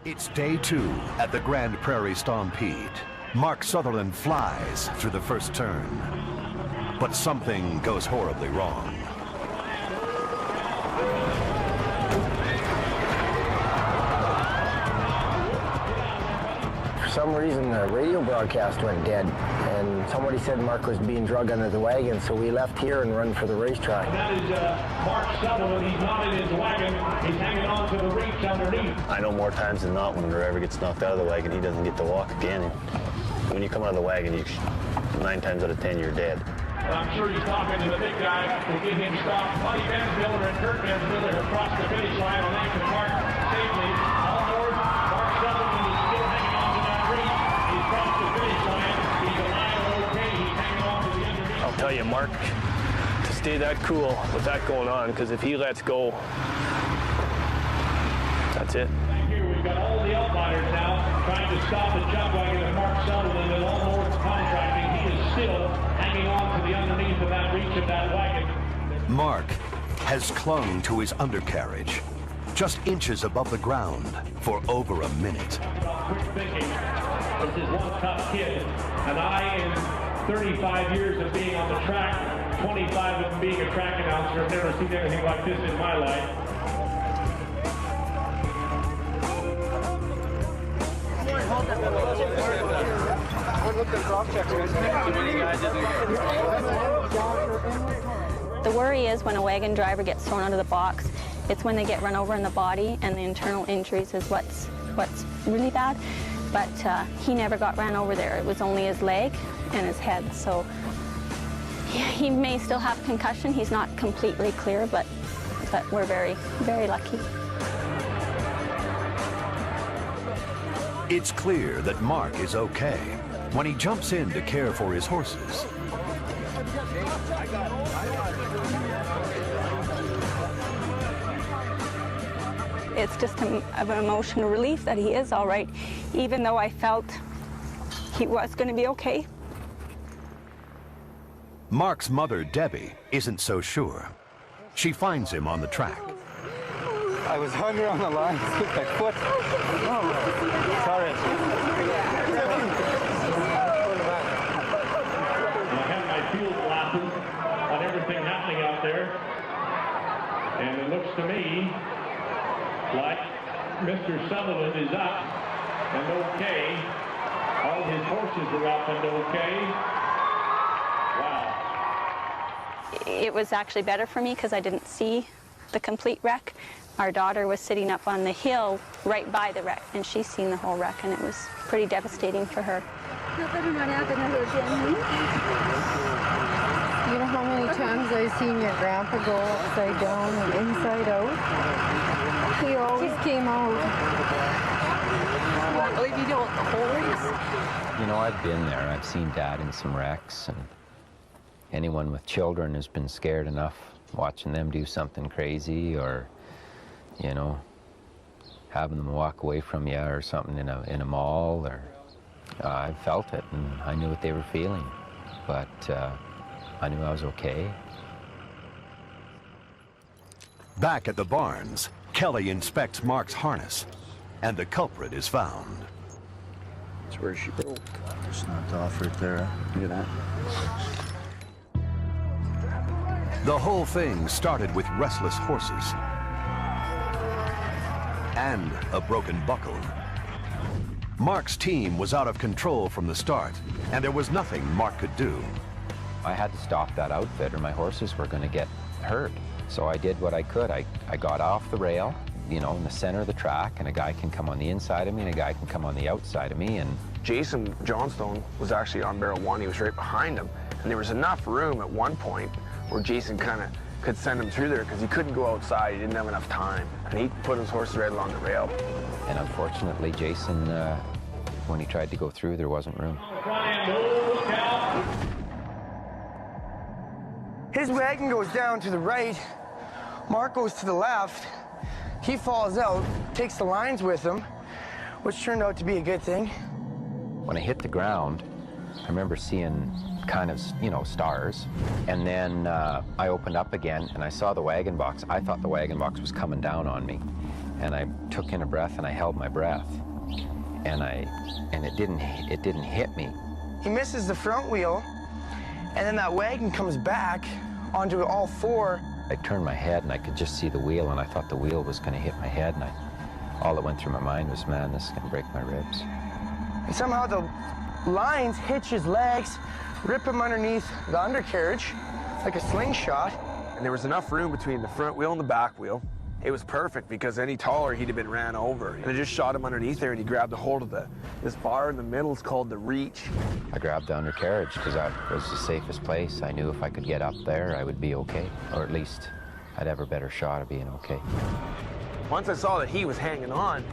It's day 2 at the Grand Prairie Stampede. Mark Sutherland flies through the first turn, but something goes horribly wrong. For some reason, the radio broadcast went dead, and somebody said Mark was being drugged under the wagon, so we left here and run for the racetrack. That is Mark Sutherland. He's not in his wagon. He's hanging on to the reach underneath. I know more times than not when the driver gets knocked out of the wagon, he doesn't get to walk again. When you come out of the wagon, 9 times out of 10, you're dead. I'm sure he's talking to the big guy to get him stopped. Buddy Bensmiller and Kurt Bensmiller have crossed the finish line on Lincoln Park safely. All north, Mark Sutherland is still hanging on to that reach. He's crossed the finish line. He's alive and okay. He's hanging on to the underneath. I'll tell you, Mark, to stay that cool with that going on, because if he lets go, that's it. Thank you. We've got all the outriders now trying to stop the jump wagon of Mark Sutherland and All North Contracting. He is still hanging on to the underneath of that reach of that wagon. Mark has clung to his undercarriage, just inches above the ground, for over a minute. Quick thinking. This is one tough kid, and I, in 35 years of being on the track, 25 of them being a track announcer, have never seen anything like this in my life. The worry is when a wagon driver gets thrown out of the box, it's when they get run over in the body, and the internal injuries is what's really bad. But he never got ran over there. It was only his leg and his head. So he may still have concussion. He's not completely clear, but we're very, very lucky. It's clear that Mark is okay when he jumps in to care for his horses. It's just an emotional relief that he is all right, even though I felt he was going to be okay. Mark's mother, Debbie, isn't so sure. She finds him on the track. I was hung around the line with my foot. Oh, sorry. I have my field glasses on everything happening out there, and it looks to me like Mr. Sutherland is up and okay. All his horses are up and okay. Wow. It was actually better for me because I didn't see the complete wreck. Our daughter was sitting up on the hill right by the wreck, and she's seen the whole wreck, and it was pretty devastating for her. You know how many times I've seen your grandpa go upside down and inside out? He always came out. I believe you know what the whole is. You know, I've been there. I've seen Dad in some wrecks, and anyone with children has been scared enough watching them do something crazy, or, you know, having them walk away from you or something in a mall, or I felt it, and I knew what they were feeling, but I knew I was okay. Back at the barns, Kelly inspects Mark's harness, and the culprit is found. That's where she broke. Just knocked off right there. Look at that. The whole thing started with restless horses and a broken buckle. Mark's team was out of control from the start, and there was nothing Mark could do. I had to stop that outfit or my horses were going to get hurt. So I did what I could. I got off the rail, you know, in the center of the track, and a guy can come on the inside of me and a guy can come on the outside of me. And Jason Johnstone was actually on barrel 1. He was right behind him. And there was enough room at one point where Jason kind of could send him through there because he couldn't go outside. He didn't have enough time. And he put his horses right along the rail. And unfortunately, Jason, when he tried to go through, there wasn't room. His wagon goes down to the right. Mark goes to the left. He falls out, takes the lines with him, which turned out to be a good thing. When I hit the ground, I remember seeing kind of, you know, stars. And then I opened up again and I saw the wagon box. I thought the wagon box was coming down on me. And I took in a breath and I held my breath. And it didn't hit me. He misses the front wheel, and then that wagon comes back onto all four. I turned my head and I could just see the wheel, and I thought the wheel was going to hit my head, and all that went through my mind was, man, this is going to break my ribs. And somehow the lines hitch his legs, rip him underneath the undercarriage like a slingshot. And there was enough room between the front wheel and the back wheel. It was perfect because any taller, he'd have been ran over. And it just shot him underneath there, and he grabbed a hold of this bar in the middle. It's called the reach. I grabbed the undercarriage because that was the safest place. I knew if I could get up there, I would be okay, or at least I'd have a better shot of being okay. Once I saw that he was hanging on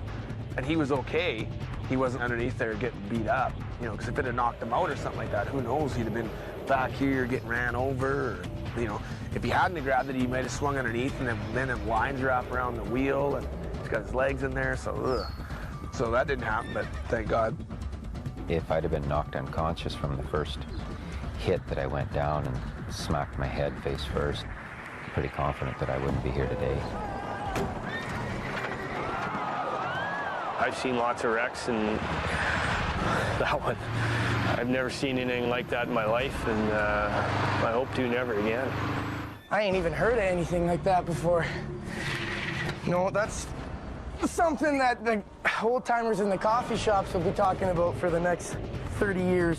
and he was okay, he wasn't underneath there getting beat up, you know, because if it had knocked him out or something like that, who knows, he'd have been back here getting ran over, or, you know, if he hadn't grabbed it, he might have swung underneath, and then them lines wrap around the wheel, and he's got his legs in there, so so that didn't happen, but thank God. If I'd have been knocked unconscious from the first hit that I went down and smacked my head face first, I'm pretty confident that I wouldn't be here today. I've seen lots of wrecks, and that one, I've never seen anything like that in my life, and I hope to never again. I ain't even heard of anything like that before. You know, that's something that the old-timers in the coffee shops will be talking about for the next 30 years.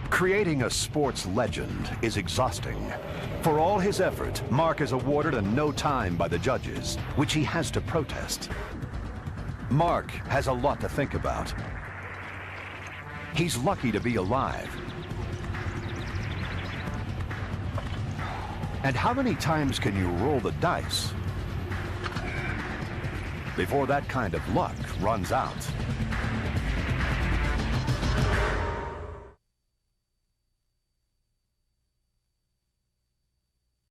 Creating a sports legend is exhausting. For all his effort, Mark is awarded a no time by the judges, which he has to protest. Mark has a lot to think about. He's lucky to be alive. And how many times can you roll the dice before that kind of luck runs out?